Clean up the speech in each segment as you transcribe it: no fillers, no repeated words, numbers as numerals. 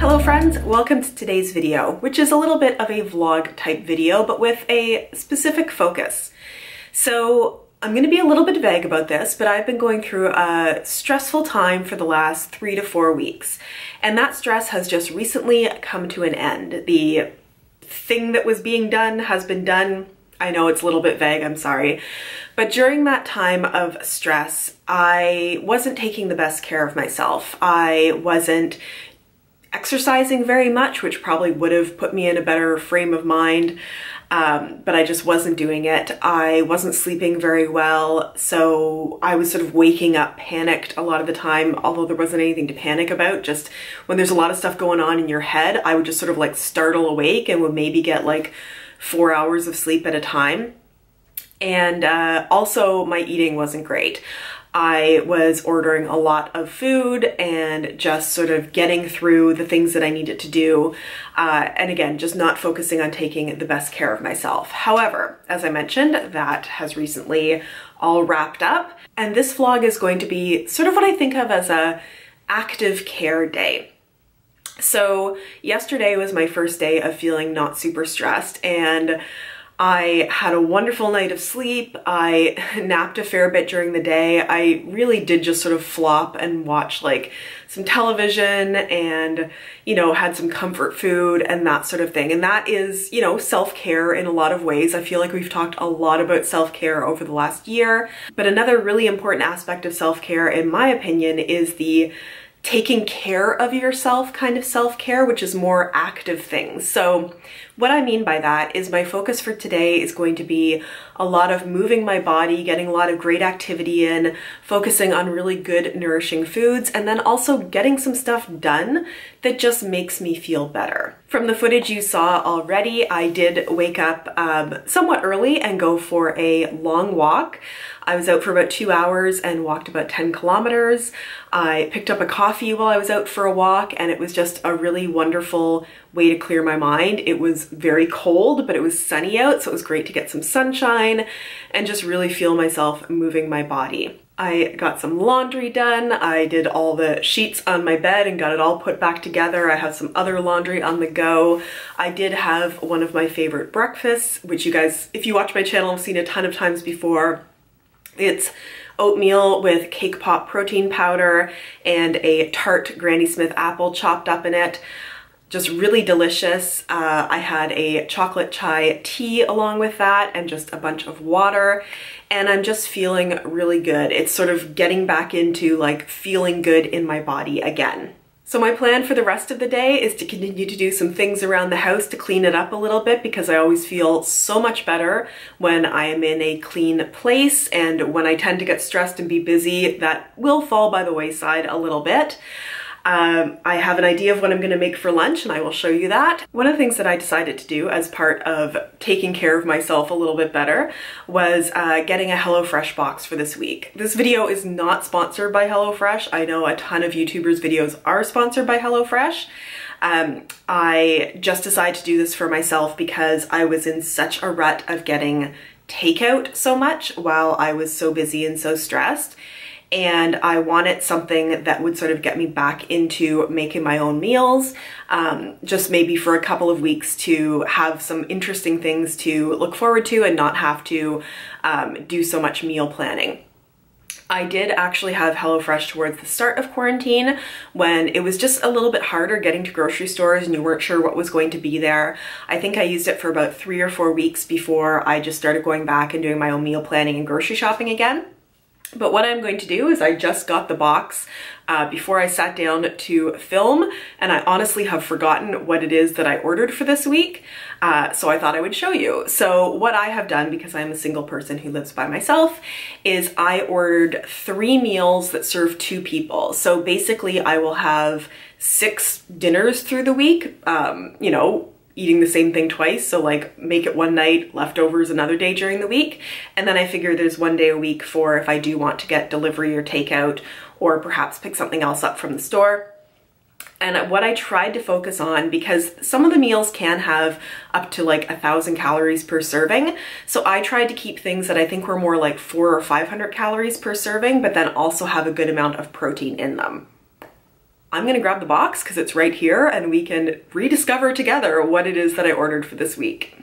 Hello friends, welcome to today's video, which is a little bit of a vlog type video, but with a specific focus. So I'm going to be a little bit vague about this, but I've been going through a stressful time for the last 3 to 4 weeks. And that stress has just recently come to an end. The thing that was being done has been done. I know it's a little bit vague, I'm sorry. But during that time of stress, I wasn't taking the best care of myself. I wasn't exercising very much, which probably would have put me in a better frame of mind, but I just wasn't doing it. I wasn't sleeping very well, so I was sort of waking up panicked a lot of the time, although there wasn't anything to panic about. Just when there's a lot of stuff going on in your head, I would just sort of like startle awake and would maybe get like 4 hours of sleep at a time. And also my eating wasn't great. I was ordering a lot of food and just sort of getting through the things that I needed to do. And again, just not focusing on taking the best care of myself. However, as I mentioned, that has recently all wrapped up. And this vlog is going to be sort of what I think of as a active care day. So yesterday was my first day of feeling not super stressed, and I had a wonderful night of sleep. I napped a fair bit during the day. I really did just sort of flop and watch like some television and, you know, had some comfort food and that sort of thing. And that is, you know, self-care in a lot of ways. I feel like we've talked a lot about self-care over the last year. But another really important aspect of self-care, in my opinion, is the taking care of yourself kind of self-care, which is more active things. So what I mean by that is my focus for today is going to be a lot of moving my body, getting a lot of great activity in, focusing on really good nourishing foods, and then also getting some stuff done that just makes me feel better. From the footage you saw already, I did wake up somewhat early and go for a long walk. I was out for about 2 hours and walked about 10 kilometers. I picked up a coffee while I was out for a walk, and it was just a really wonderful way to clear my mind. It was very cold, but it was sunny out, so it was great to get some sunshine and just really feel myself moving my body. I got some laundry done. I did all the sheets on my bed and got it all put back together. I have some other laundry on the go. I did have one of my favorite breakfasts, which you guys, if you watch my channel, have seen a ton of times before. It's oatmeal with cake pop protein powder and a tart Granny Smith apple chopped up in it. Just really delicious. I had a chocolate chai tea along with that and just a bunch of water, and I'm just feeling really good. It's sort of getting back into like feeling good in my body again. So my plan for the rest of the day is to continue to do some things around the house to clean it up a little bit, because I always feel so much better when I am in a clean place, and when I tend to get stressed and be busy, that will fall by the wayside a little bit. I have an idea of what I'm going to make for lunch, and I will show you that. One of the things that I decided to do as part of taking care of myself a little bit better was getting a HelloFresh box for this week. This video is not sponsored by HelloFresh. I know a ton of YouTubers' videos are sponsored by HelloFresh. I just decided to do this for myself because I was in such a rut of getting takeout so much while I was so busy and so stressed. And I wanted something that would sort of get me back into making my own meals, just maybe for a couple of weeks to have some interesting things to look forward to and not have to do so much meal planning. I did actually have HelloFresh towards the start of quarantine, when it was just a little bit harder getting to grocery stores and you weren't sure what was going to be there. I think I used it for about 3 or 4 weeks before I just started going back and doing my own meal planning and grocery shopping again. But what I'm going to do is I just got the box before I sat down to film, and I honestly have forgotten what it is that I ordered for this week, so I thought I would show you. So what I have done, because I'm a single person who lives by myself, is I ordered 3 meals that serve 2 people. So basically I will have 6 dinners through the week, you know, eating the same thing twice, so like make it one night, leftovers another day during the week. And then I figure there's 1 day a week for if I do want to get delivery or takeout, or perhaps pick something else up from the store. And what I tried to focus on, because some of the meals can have up to like 1,000 calories per serving, so I tried to keep things that I think were more like 400 or 500 calories per serving, but then also have a good amount of protein in them. I'm gonna grab the box because it's right here and we can rediscover together what it is that I ordered for this week.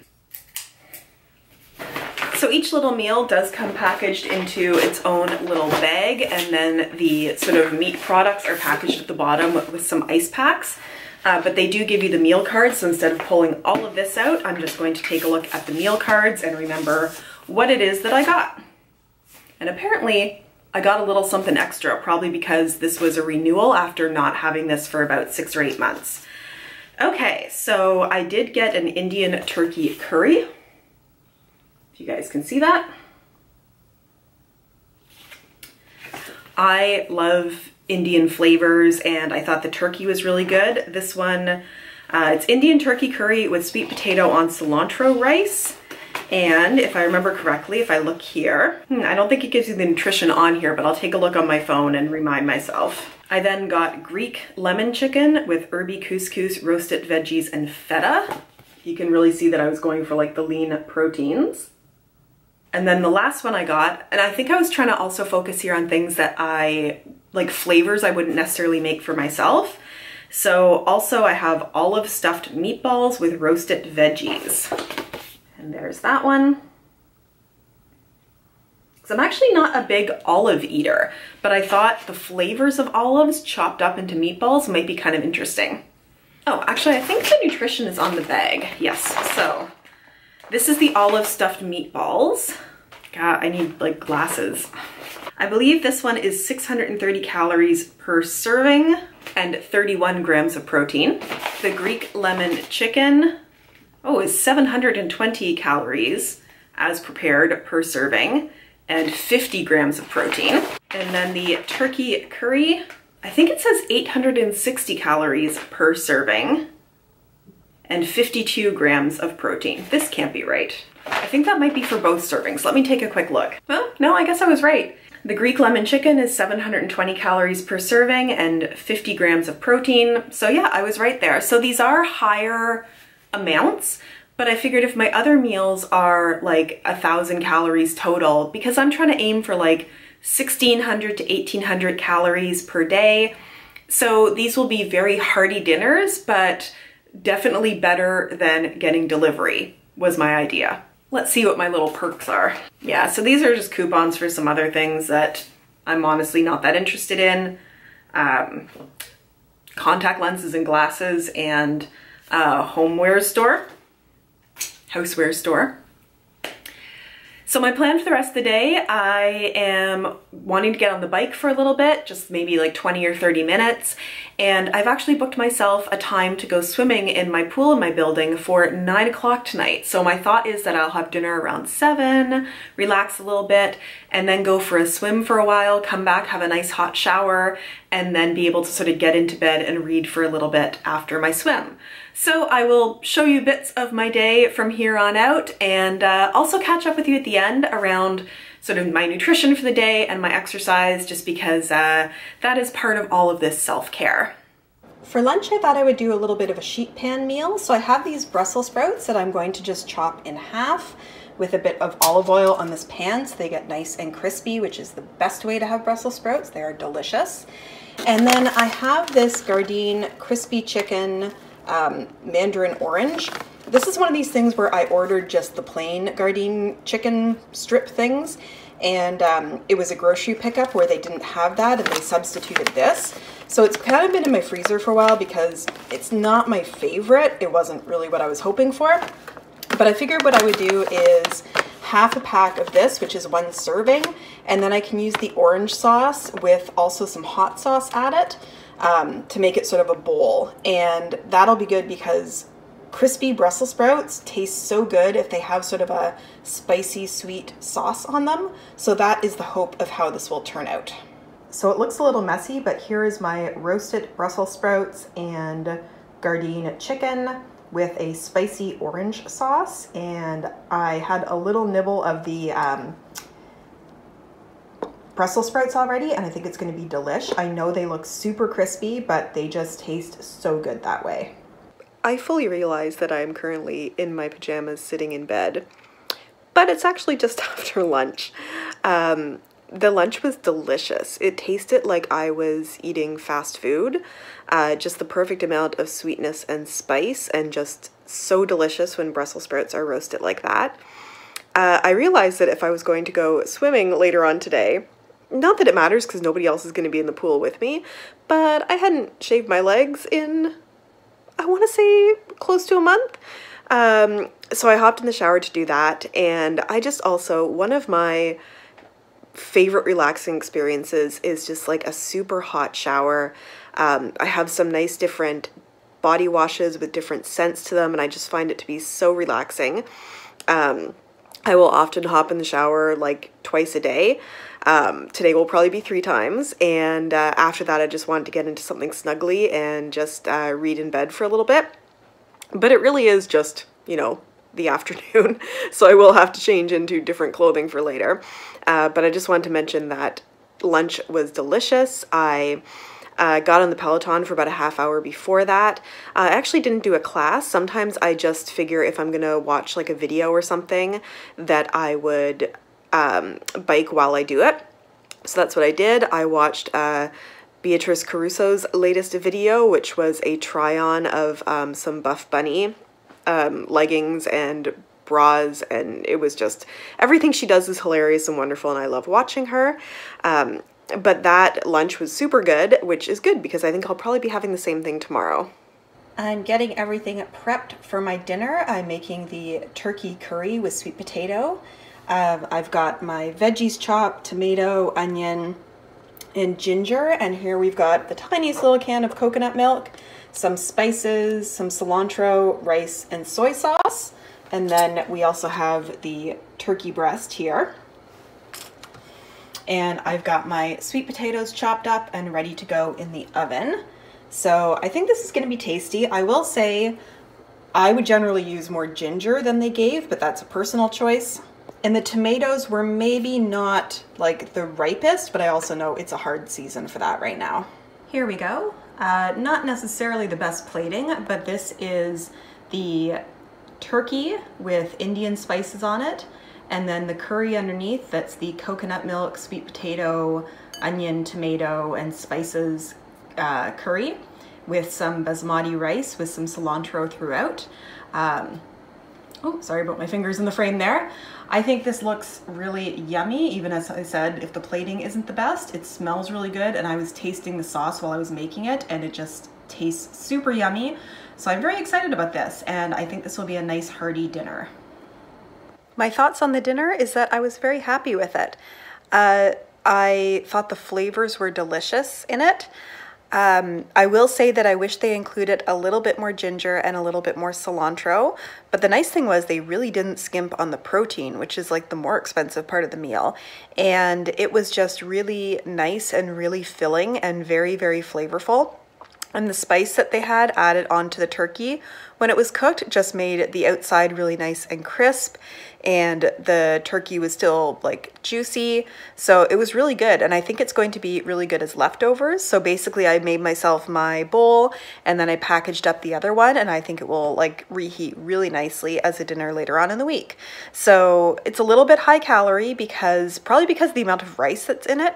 So each little meal does come packaged into its own little bag, and then the sort of meat products are packaged at the bottom with some ice packs. But they do give you the meal cards, so instead of pulling all of this out, I'm just going to take a look at the meal cards and remember what it is that I got. And apparently I got a little something extra, probably because this was a renewal after not having this for about 6 or 8 months. Okay, so I did get an Indian turkey curry. You guys can see that. I love Indian flavors and I thought the turkey was really good. This one, it's Indian turkey curry with sweet potato on cilantro rice. And if I remember correctly, if I look here, I don't think it gives you the nutrition on here, but I'll take a look on my phone and remind myself. I then got Greek lemon chicken with herby couscous, roasted veggies, and feta. You can really see that I was going for like the lean proteins. And then the last one I got, and I think I was trying to also focus here on things that like flavors I wouldn't necessarily make for myself. So also I have olive stuffed meatballs with roasted veggies. And there's that one. So I'm actually not a big olive eater, but I thought the flavors of olives chopped up into meatballs might be kind of interesting. Oh, actually I think the nutrition is on the bag. Yes, so this is the olive stuffed meatballs. God, I need like glasses. I believe this one is 630 calories per serving and 31 grams of protein. The Greek lemon chicken, is 720 calories as prepared per serving and 50 grams of protein. And then the turkey curry, I think it says 860 calories per serving and 52 grams of protein. This can't be right. I think that might be for both servings. Let me take a quick look. Well, no, I guess I was right. The Greek lemon chicken is 720 calories per serving and 50 grams of protein. So yeah, I was right there. So these are higher amounts, but I figured if my other meals are like 1,000 calories total, because I'm trying to aim for like 1,600 to 1,800 calories per day. So these will be very hearty dinners, but definitely better than getting delivery was my idea. Let's see what my little perks are. Yeah, so these are just coupons for some other things that I'm honestly not that interested in. Contact lenses and glasses and housewares store. So my plan for the rest of the day, I am wanting to get on the bike for a little bit, just maybe like 20 or 30 minutes. And I've actually booked myself a time to go swimming in my pool in my building for 9 o'clock tonight. So my thought is that I'll have dinner around 7, relax a little bit, and then go for a swim for a while, come back, have a nice hot shower, and then be able to sort of get into bed and read for a little bit after my swim. So I will show you bits of my day from here on out and also catch up with you at the end around sort of my nutrition for the day and my exercise, just because that is part of all of this self-care. For lunch, I thought I would do a little bit of a sheet pan meal. So I have these Brussels sprouts that I'm going to just chop in half with a bit of olive oil on this pan so they get nice and crispy, which is the best way to have Brussels sprouts. They are delicious. And then I have this Gardein crispy chicken mandarin orange. This is one of these things where I ordered just the plain Gardein chicken strip things, and it was a grocery pickup where they didn't have that and they substituted this. So it's kind of been in my freezer for a while because it's not my favorite. It wasn't really what I was hoping for, but I figured what I would do is half a pack of this, which is 1 serving, and then I can use the orange sauce with also some hot sauce at it to make it sort of a bowl. And that'll be good because crispy Brussels sprouts taste so good if they have sort of a spicy sweet sauce on them. So that is the hope of how this will turn out. So it looks a little messy, but here is my roasted Brussels sprouts and Gardein chicken with a spicy orange sauce. And I had a little nibble of the Brussels sprouts already, and I think it's going to be delish. I know they look super crispy, but they just taste so good that way. I fully realize that I am currently in my pajamas sitting in bed, but it's actually just after lunch. The lunch was delicious. It tasted like I was eating fast food, just the perfect amount of sweetness and spice, and just so delicious when Brussels sprouts are roasted like that. I realized that if I was going to go swimming later on today, not that it matters because nobody else is going to be in the pool with me, but I hadn't shaved my legs in, I want to say, close to a month. So I hopped in the shower to do that, and I just also, one of my favorite relaxing experiences is just like a super hot shower. I have some nice different body washes with different scents to them, and I just find it to be so relaxing. I will often hop in the shower like twice a day. Today will probably be 3 times, and after that I just wanted to get into something snuggly and just read in bed for a little bit. But it really is just, you know, the afternoon, so I will have to change into different clothing for later. But I just wanted to mention that lunch was delicious. I got on the Peloton for about a half hour before that. I actually didn't do a class. Sometimes I just figure if I'm gonna watch like a video or something that I would bike while I do it. So that's what I did. I watched Beatrice Caruso's latest video, which was a try-on of some Buff Bunny leggings and bras, and it was just, everything she does is hilarious and wonderful, and I love watching her. But that lunch was super good, which is good because I think I'll probably be having the same thing tomorrow. I'm getting everything prepped for my dinner. I'm making the turkey curry with sweet potato. I've got my veggies chopped, tomato, onion, and ginger, and here we've got the tiniest little can of coconut milk, some spices, some cilantro, rice, and soy sauce, and then we also have the turkey breast here. And I've got my sweet potatoes chopped up and ready to go in the oven. So I think this is going to be tasty. I will say I would generally use more ginger than they gave, but that's a personal choice. And the tomatoes were maybe not like the ripest, but I also know it's a hard season for that right now. Here we go. Not necessarily the best plating, but this is the turkey with Indian spices on it, and then the curry underneath, that's the coconut milk, sweet potato, onion, tomato, and spices curry with some basmati rice with some cilantro throughout. Oh, sorry about my fingers in the frame there. I think this looks really yummy, even as I said, if the plating isn't the best. It smells really good, and I was tasting the sauce while I was making it, and it just tastes super yummy. So I'm very excited about this, and I think this will be a nice hearty dinner. My thoughts on the dinner is that I was very happy with it. I thought the flavors were delicious in it. I will say that I wish they included a little bit more ginger and a little bit more cilantro, but the nice thing was they really didn't skimp on the protein, which is like the more expensive part of the meal. And it was just really nice and really filling and very, very flavorful. And the spice that they had added onto the turkey when it was cooked just made the outside really nice and crisp, and the turkey was still like juicy. So it was really good, and I think it's going to be really good as leftovers. So basically I made myself my bowl and then I packaged up the other one, and I think it will like reheat really nicely as a dinner later on in the week. So it's a little bit high calorie probably because of the amount of rice that's in it,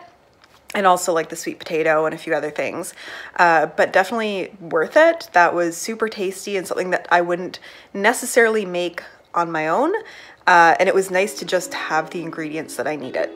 and also like the sweet potato and a few other things, but definitely worth it. That was super tasty and something that I wouldn't necessarily make on my own, and it was nice to just have the ingredients that I needed.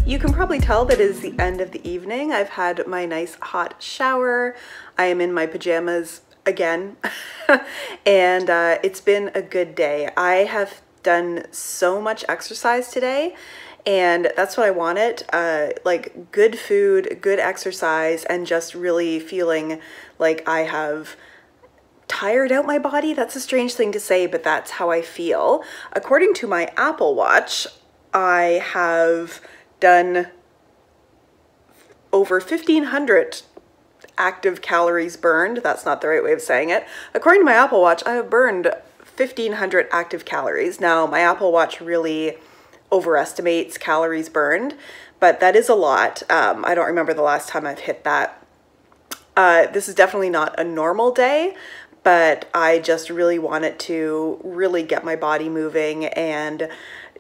You can probably tell that it is the end of the evening. I've had my nice hot shower. I am in my pajamas again, and it's been a good day. I have done so much exercise today, and that's what I wanted. Like good food, good exercise, and just really feeling like I have tired out my body. That's a strange thing to say, but that's how I feel. According to my Apple Watch, I have done over 1,500 active calories burned. That's not the right way of saying it. According to my Apple Watch, I have burned 1,500 active calories. Now, my Apple Watch really overestimates calories burned, but that is a lot. I don't remember the last time I've hit that. This is definitely not a normal day, but I just really wanted to really get my body moving and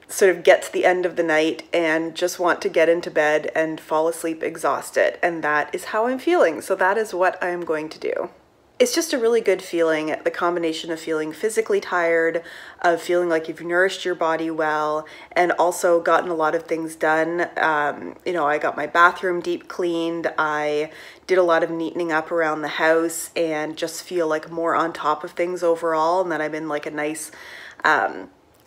sort of get to the end of the night and just want to get into bed and fall asleep exhausted. And that is how I'm feeling. So that is what I'm going to do. It's just a really good feeling, the combination of feeling physically tired, of feeling like you've nourished your body well, and also gotten a lot of things done. You know, I got my bathroom deep cleaned, I did a lot of neatening up around the house, and just feel like more on top of things overall, and that I'm in like a nice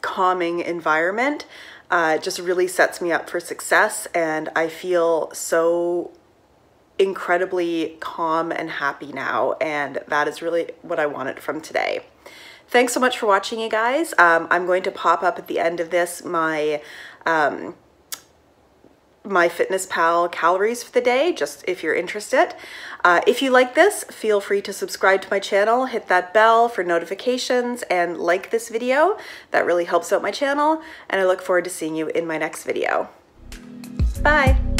calming environment. Just really sets me up for success, and I feel so incredibly calm and happy now, and that is really what I wanted from today. Thanks so much for watching, you guys. I'm going to pop up at the end of this my MyFitnessPal calories for the day, just if you're interested. If you like this, feel free to subscribe to my channel, hit that bell for notifications, and like this video. That really helps out my channel, and I look forward to seeing you in my next video. Bye!